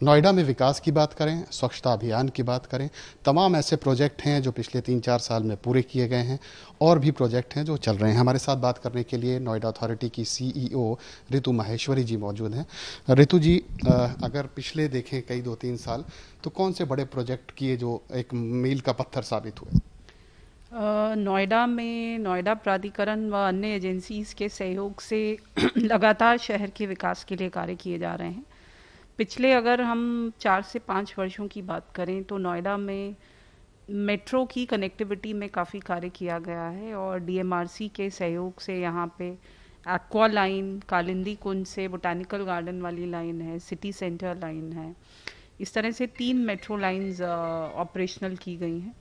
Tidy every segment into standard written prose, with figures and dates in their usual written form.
नोएडा में विकास की बात करें, स्वच्छता अभियान की बात करें, तमाम ऐसे प्रोजेक्ट हैं जो पिछले 3-4 साल में पूरे किए गए हैं और भी प्रोजेक्ट हैं जो चल रहे हैं। हमारे साथ बात करने के लिए नोएडा अथॉरिटी की सीईओ रितु माहेश्वरी जी मौजूद हैं। रितु जी, अगर पिछले देखें कई 2-3 साल, तो कौन से बड़े प्रोजेक्ट किए जो एक मील का पत्थर साबित हुए? नोएडा में नोएडा प्राधिकरण व अन्य एजेंसीज के सहयोग से लगातार शहर के विकास के लिए कार्य किए जा रहे हैं। पिछले अगर हम 4 से 5 वर्षों की बात करें तो नोएडा में मेट्रो की कनेक्टिविटी में काफ़ी कार्य किया गया है और डीएमआरसी के सहयोग से यहाँ पे एक्वा लाइन, कालिंदी कुंज से बोटानिकल गार्डन वाली लाइन है, सिटी सेंटर लाइन है। इस तरह से 3 मेट्रो लाइंस ऑपरेशनल की गई हैं।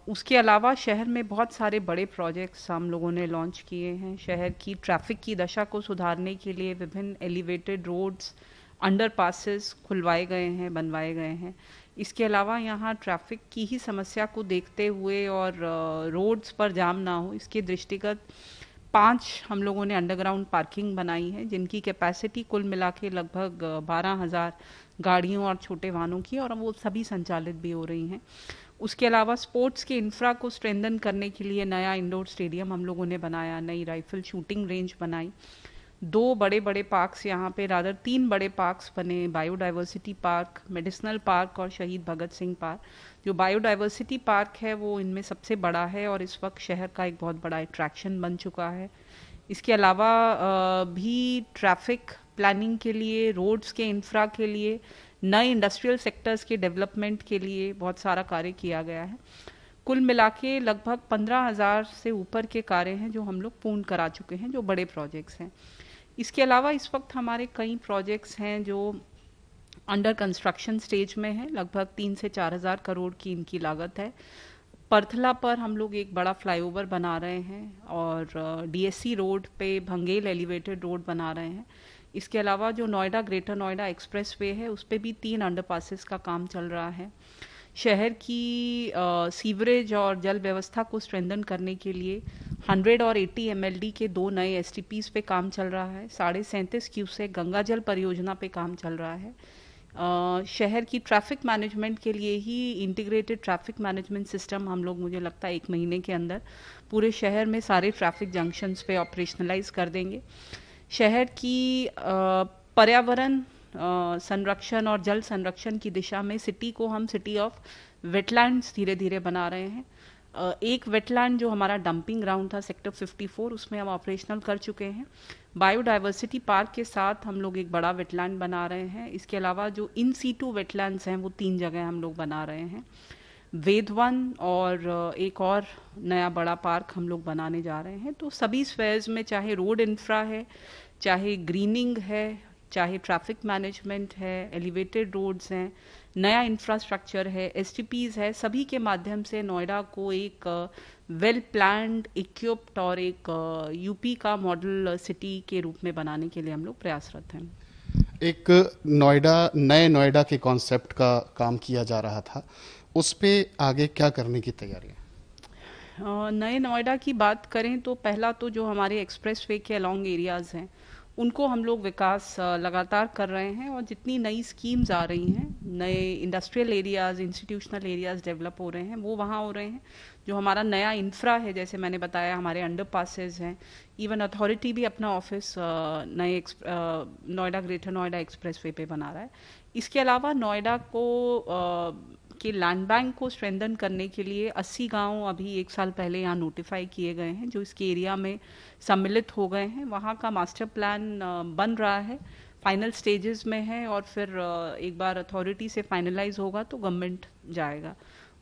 उसके अलावा शहर में बहुत सारे बड़े प्रोजेक्ट्स हम लोगों ने लॉन्च किए हैं। शहर की ट्रैफिक की दशा को सुधारने के लिए विभिन्न एलिवेटेड रोड्स, अंडरपासेस खुलवाए गए हैं, बनवाए गए हैं। इसके अलावा यहाँ ट्रैफिक की ही समस्या को देखते हुए और रोड्स पर जाम ना हो इसके दृष्टिगत 5 हम लोगों ने अंडरग्राउंड पार्किंग बनाई है, जिनकी कैपेसिटी कुल मिला के लगभग 12,000 गाड़ियों और छोटे वाहनों की, और वो सभी संचालित भी हो रही हैं। उसके अलावा स्पोर्ट्स के इंफ्रा को स्ट्रेंथन करने के लिए नया इंडोर स्टेडियम हम लोगों ने बनाया, नई राइफल शूटिंग रेंज बनाई, 2 बड़े बड़े पार्क्स यहाँ पे, रादर 3 बड़े पार्क्स बने, बायोडाइवर्सिटी पार्क, मेडिसिनल पार्क और शहीद भगत सिंह पार्क। जो बायोडाइवर्सिटी पार्क है वो इनमें सबसे बड़ा है और इस वक्त शहर का एक बहुत बड़ा अट्रैक्शन बन चुका है। इसके अलावा भी ट्रैफिक प्लानिंग के लिए, रोड्स के इंफ्रा के लिए, नए इंडस्ट्रियल सेक्टर्स के डेवलपमेंट के लिए बहुत सारा कार्य किया गया है। कुल मिला के लगभग 15,000 से ऊपर के कार्य हैं जो हम लोग पूर्ण करा चुके हैं, जो बड़े प्रोजेक्ट्स हैं। इसके अलावा इस वक्त हमारे कई प्रोजेक्ट्स हैं जो अंडर कंस्ट्रक्शन स्टेज में हैं, लगभग 3 से 4,000 करोड़ की इनकी लागत है। परथला पर हम लोग एक बड़ा फ्लाईओवर बना रहे हैं और डीएससी रोड पे भंगेल एलिवेटेड रोड बना रहे हैं। इसके अलावा जो नोएडा ग्रेटर नोएडा एक्सप्रेसवे है उस पे भी 3 अंडरपासेस का काम चल रहा है। शहर की सीवरेज और जल व्यवस्था को स्ट्रेंथन करने के लिए 100 और 80 एमएलडी के 2 नए एसटीपीज पे काम चल रहा है। 37.5 क्यूसेक गंगा जल परियोजना पे काम चल रहा है। शहर की ट्रैफिक मैनेजमेंट के लिए ही इंटीग्रेटेड ट्रैफिक मैनेजमेंट सिस्टम हम लोग, मुझे लगता है 1 महीने के अंदर पूरे शहर में सारे ट्रैफिक जंक्शंस पे ऑपरेशनलाइज कर देंगे। शहर की पर्यावरण संरक्षण और जल संरक्षण की दिशा में सिटी को हम सिटी ऑफ वेटलैंड्स धीरे धीरे बना रहे हैं। एक वेटलैंड जो हमारा डंपिंग ग्राउंड था सेक्टर 54, उसमें हम ऑपरेशनल कर चुके हैं। बायोडाइवर्सिटी पार्क के साथ हम लोग एक बड़ा वेटलैंड बना रहे हैं। इसके अलावा जो इन सीटू वेटलैंड्स हैं वो 3 जगह हम लोग बना रहे हैं। वेदवन और एक और नया बड़ा पार्क हम लोग बनाने जा रहे हैं। तो सभी स्फेयर्स में, चाहे रोड इंफ्रा है, चाहे ग्रीनिंग है, चाहे ट्रैफिक मैनेजमेंट है, एलिवेटेड रोड्स हैं, नया इंफ्रास्ट्रक्चर है, एसटीपीज है, सभी के माध्यम से नोएडा को एक वेल प्लान्ड, इक्विप्ड और एक यूपी का मॉडल सिटी के रूप में बनाने के लिए हम लोग प्रयासरत हैं। एक नोएडा, नए नोएडा के कॉन्सेप्ट का काम किया जा रहा था, उस पे आगे क्या करने की तैयारी है? नए नोएडा की बात करें तो पहला तो जो हमारे एक्सप्रेसवे के अलॉन्ग एरियाज हैं उनको हम लोग विकास लगातार कर रहे हैं और जितनी नई स्कीम्स आ रही हैं, नए industrial areas, institutional areas develop हो रहे हैं, वो वहाँ हो रहे हैं। जो हमारा नया इंफ्रा है, जैसे मैंने बताया, हमारे अंडर पासेज हैं, इवन अथॉरिटी भी अपना ऑफिस नए नोएडा ग्रेटर नोएडा एक्सप्रेसवे पे बना रहा है। इसके अलावा नोएडा को कि लैंड बैंक को स्ट्रेंथन करने के लिए 80 गांव अभी 1 साल पहले यहाँ नोटिफाई किए गए हैं, जो इसके एरिया में सम्मिलित हो गए हैं। वहाँ का मास्टर प्लान बन रहा है, फाइनल स्टेजेस में है और फिर एक बार अथॉरिटी से फाइनलाइज होगा तो गवर्नमेंट जाएगा।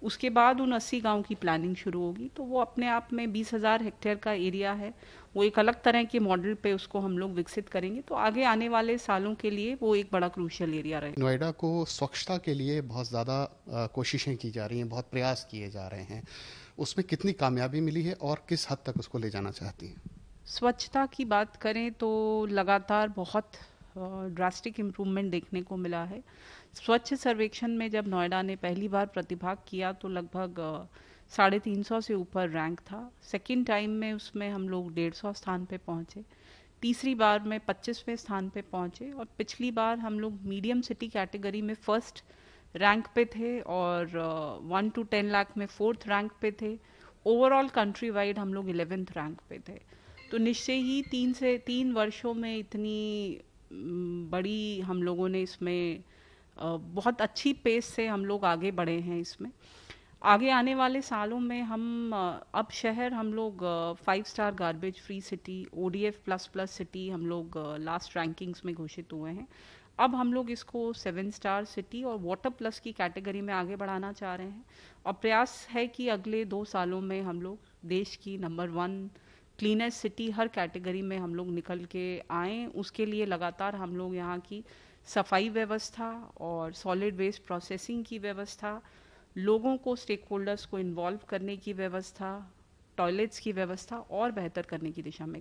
उसके बाद उन 80 गांव की प्लानिंग शुरू होगी। तो वो अपने आप में 20,000 हेक्टेयर का एरिया है, वो एक अलग तरह के मॉडल पे उसको हम लोग विकसित करेंगे। तो आगे आने वाले सालों के लिए वो एक बड़ा क्रूशियल एरिया रहेगा। नोएडा को स्वच्छता के लिए बहुत ज़्यादा कोशिशें की जा रही हैं, बहुत प्रयास किए जा रहे हैं, उसमें कितनी कामयाबी मिली है और किस हद तक उसको ले जाना चाहती हैं? स्वच्छता की बात करें तो लगातार बहुत ड्रास्टिक इम्प्रूवमेंट देखने को मिला है। स्वच्छ सर्वेक्षण में जब नोएडा ने पहली बार प्रतिभाग किया तो लगभग 350 से ऊपर रैंक था। सेकंड टाइम में उसमें हम लोग 150 स्थान पे पहुँचे। तीसरी बार में 25वें स्थान पे पहुंचे, और पिछली बार हम लोग मीडियम सिटी कैटेगरी में फर्स्ट रैंक पे थे, और 1 to 10 लाख में फोर्थ रैंक पे थे। ओवरऑल कंट्री वाइड हम लोग 11th रैंक पे थे। तो निश्चय ही 3 वर्षों में इतनी बड़ी हम लोगों ने इसमें बहुत अच्छी पेस से हम लोग आगे बढ़े हैं। इसमें आगे आने वाले सालों में हम अब शहर हम लोग 5 star garbage free city, ODF plus plus city हम लोग लास्ट रैंकिंग्स में घोषित हुए हैं। अब हम लोग इसको 7 स्टार सिटी और वाटर प्लस की कैटेगरी में आगे बढ़ाना चाह रहे हैं, और प्रयास है कि अगले 2 सालों में हम लोग देश की नंबर 1 क्लीनेस्ट सिटी हर कैटेगरी में हम लोग निकल के आएँ। उसके लिए लगातार हम लोग यहाँ की सफाई व्यवस्था और सॉलिड वेस्ट प्रोसेसिंग की व्यवस्था, लोगों को, स्टेक होल्डर्स को इन्वॉल्व करने की व्यवस्था, टॉयलेट्स की व्यवस्था और बेहतर करने की दिशा में